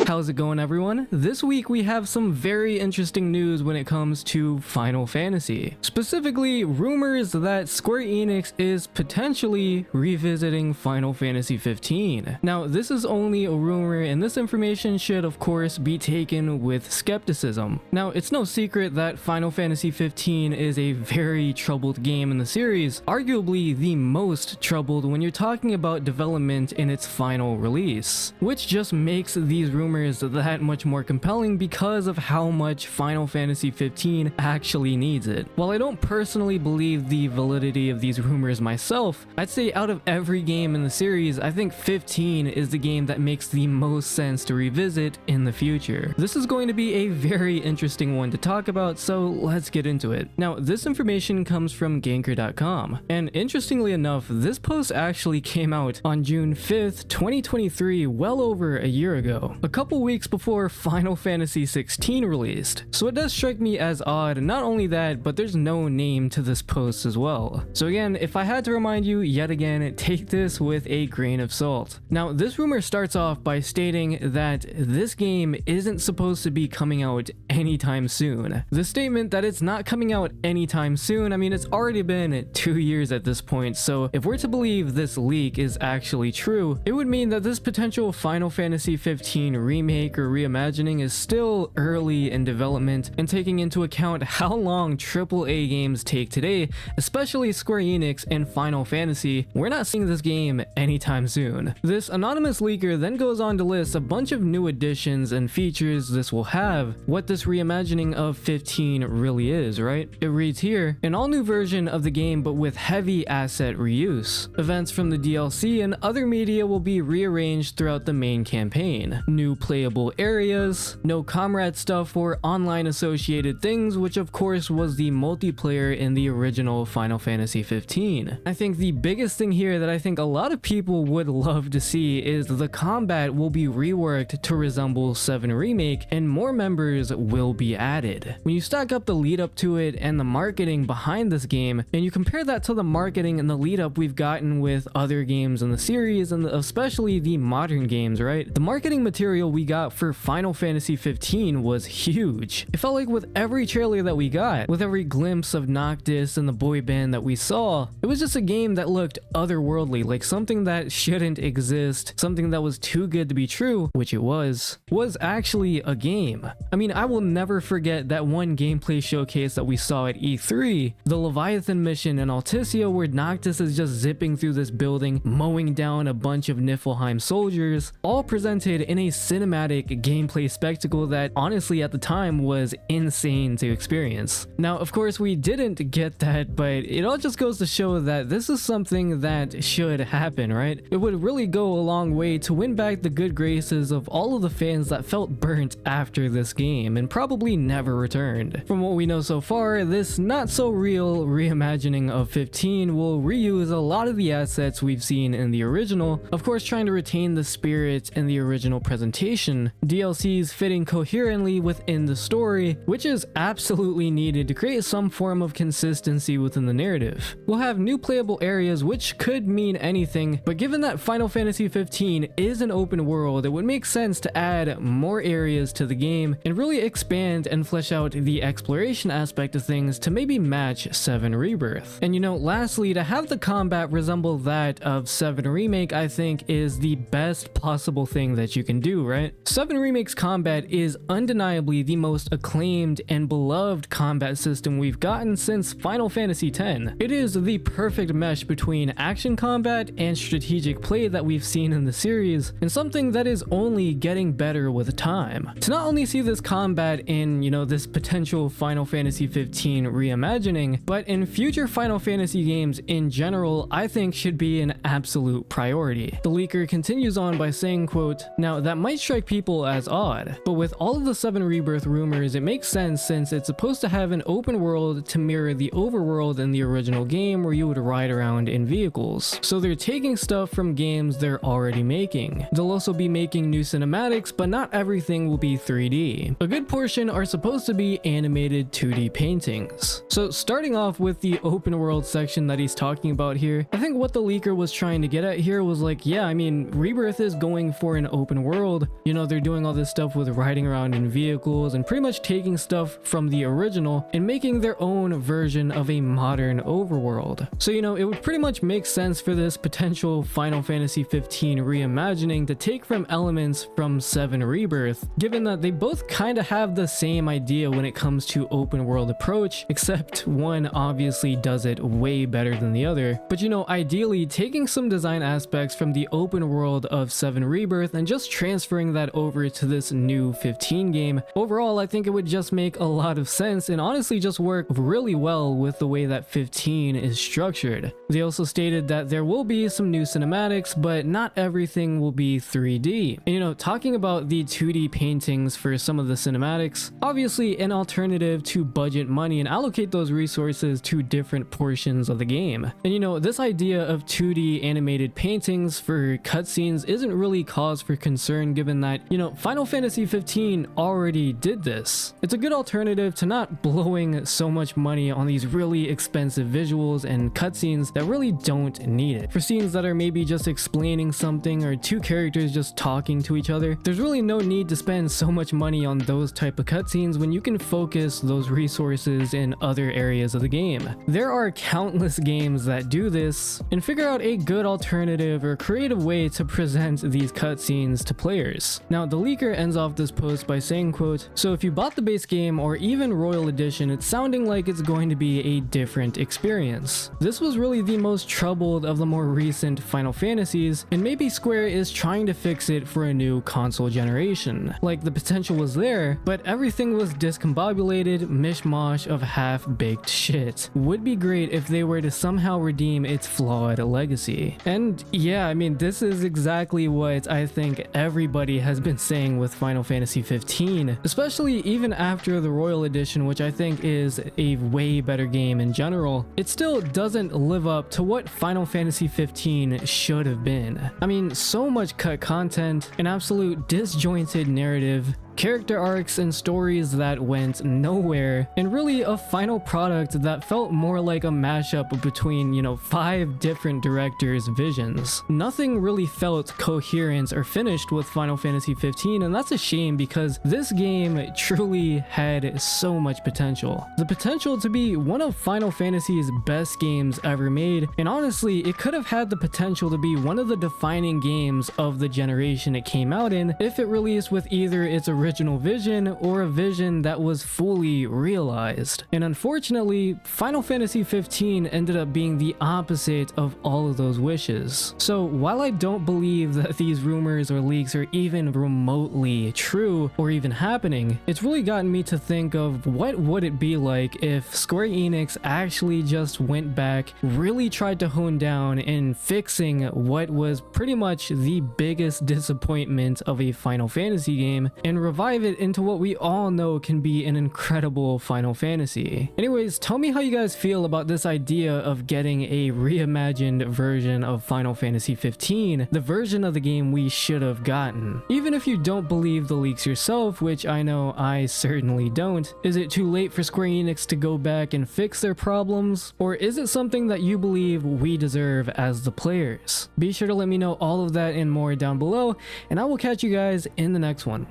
How's it going, everyone? This week we have some very interesting news when it comes to Final Fantasy. Specifically, rumors that Square Enix is potentially revisiting Final Fantasy 15. Now, this is only a rumor, and this information should of course be taken with skepticism. Now, it's no secret that Final Fantasy 15 is a very troubled game in the series, arguably the most troubled when you're talking about development in its final release, which just makes these rumors that much more compelling because of how much Final Fantasy 15 actually needs it. While I don't personally believe the validity of these rumors myself, I'd say out of every game in the series, I think 15 is the game that makes the most sense to revisit in the future. This is going to be a very interesting one to talk about, so let's get into it. Now, this information comes from Ganker.com, and interestingly enough, this post actually came out on June 5th, 2023, well over a year ago, a couple weeks before Final Fantasy 16 released. So it does strike me as odd, not only that, but there's no name to this post as well. So again, if I had to remind you yet again, take this with a grain of salt. Now, this rumor starts off by stating that this game isn't supposed to be coming out anytime soon. The statement that it's not coming out anytime soon, I mean, it's already been 2 years at this point, so if we're to believe this leak is actually true, it would mean that this potential Final Fantasy 15 remake or reimagining is still early in development, and taking into account how long AAA games take today, especially Square Enix and Final Fantasy, we're not seeing this game anytime soon. This anonymous leaker then goes on to list a bunch of new additions and features this will have, what this reimagining of 15 really is, right? It reads here, an all-new version of the game but with heavy asset reuse. Events from the DLC and other media will be rearranged throughout the main campaign. New playable areas, no comrade stuff or online associated things, which of course was the multiplayer in the original Final Fantasy 15. I think the biggest thing here that I think a lot of people would love to see is the combat will be reworked to resemble 7 Remake, and more members will be added. When you stack up the lead up to it and the marketing behind this game, and you compare that to the marketing and the lead up we've gotten with other games in the series, and especially the modern games, right? The marketing material we got for Final Fantasy 15 was huge. It felt like with every trailer that we got, with every glimpse of Noctis and the boy band that we saw, it was just a game that looked otherworldly, like something that shouldn't exist, something that was too good to be true, which it was actually a game. I mean, I will never forget that one gameplay showcase that we saw at E3, the Leviathan mission in Altissia, where Noctis is just zipping through this building, mowing down a bunch of Niflheim soldiers, all presented in a cinematic gameplay spectacle that honestly at the time was insane to experience. Now, of course, we didn't get that, but it all just goes to show that this is something that should happen, right? It would really go a long way to win back the good graces of all of the fans that felt burnt after this game and probably never returned. From what we know so far, this not so real reimagining of 15 will reuse a lot of the assets we've seen in the original, of course trying to retain the spirit in the original presentation, DLCs fitting coherently within the story, which is absolutely needed to create some form of consistency within the narrative. We'll have new playable areas, which could mean anything, but given that Final Fantasy 15 is an open world, it would make sense to add more areas to the game and really expand and flesh out the exploration aspect of things to maybe match 7 Rebirth. And you know, lastly, to have the combat resemble that of 7 Remake, I think is the best possible thing that you can do, right? 7 Remake's combat is undeniably the most acclaimed and beloved combat system we've gotten since Final Fantasy X. It is the perfect mesh between action combat and strategic play that we've seen in the series, and something that is only getting better with time. To not only see this combat in, you know, this potential Final Fantasy 15 reimagining, but in future Final Fantasy games in general, I think should be an absolute priority. The leaker continues on by saying, quote, now that might strike people as odd, but with all of the 7 Rebirth rumors, it makes sense since it's supposed to have an open world to mirror the overworld in the original game where you would ride around in vehicles. So they're taking stuff from games they're already making. They'll also be making new cinematics, but not everything will be 3D. A good portion are supposed to be animated 2D paintings. So starting off with the open world section that he's talking about here, I think what the leaker was trying to get at here was like, yeah, I mean, Rebirth is going for an open world, You know, they're doing all this stuff with riding around in vehicles and pretty much taking stuff from the original and making their own version of a modern overworld. So, you know, it would pretty much make sense for this potential Final Fantasy 15 reimagining to take from elements from 7 Rebirth, given that they both kind of have the same idea when it comes to open world approach, except one obviously does it way better than the other. But you know, ideally taking some design aspects from the open world of 7 Rebirth and just transferring that over to this new 15 game, overall I think it would just make a lot of sense and honestly just work really well with the way that 15 is structured. They also stated that there will be some new cinematics, but not everything will be 3D. And you know, talking about the 2D paintings for some of the cinematics, obviously an alternative to budget money and allocate those resources to different portions of the game. And you know, this idea of 2D animated paintings for cutscenes isn't really cause for concern, given that, you know, Final Fantasy 15 already did this. It's a good alternative to not blowing so much money on these really expensive visuals and cutscenes that really don't need it. For scenes that are maybe just explaining something or two characters just talking to each other, there's really no need to spend so much money on those type of cutscenes when you can focus those resources in other areas of the game. There are countless games that do this and figure out a good alternative or creative way to present these cutscenes to players. Now, the leaker ends off this post by saying, quote, "So if you bought the base game or even Royal Edition, it's sounding like it's going to be a different experience. This was really the most troubled of the more recent Final Fantasies, and maybe Square is trying to fix it for a new console generation. Like, the potential was there, but everything was discombobulated mishmash of half-baked shit. Would be great if they were to somehow redeem its flawed legacy." And yeah, I mean, this is exactly what I think everybody has been saying with Final Fantasy 15, especially even after the Royal Edition, which I think is a way better game in general. It still doesn't live up to what Final Fantasy 15 should have been. I mean, so much cut content, an absolute disjointed narrative, character arcs and stories that went nowhere, and really a final product that felt more like a mashup between, you know, 5 different directors' visions. Nothing really felt coherent or finished with Final Fantasy 15, and that's a shame because this game truly had so much potential. The potential to be one of Final Fantasy's best games ever made, and honestly, it could have had the potential to be one of the defining games of the generation it came out in if it released with either its original vision or a vision that was fully realized. And unfortunately, Final Fantasy 15 ended up being the opposite of all of those wishes. So while I don't believe that these rumors or leaks are even remotely true or even happening, it's really gotten me to think of what would it be like if Square Enix actually just went back, really tried to hone down in fixing what was pretty much the biggest disappointment of a Final Fantasy game and revive it into what we all know can be an incredible Final Fantasy. Anyways, tell me how you guys feel about this idea of getting a reimagined version of Final Fantasy 15, the version of the game we should have gotten. Even if you don't believe the leaks yourself, which I know I certainly don't, is it too late for Square Enix to go back and fix their problems? Or is it something that you believe we deserve as the players? Be sure to let me know all of that and more down below, and I will catch you guys in the next one.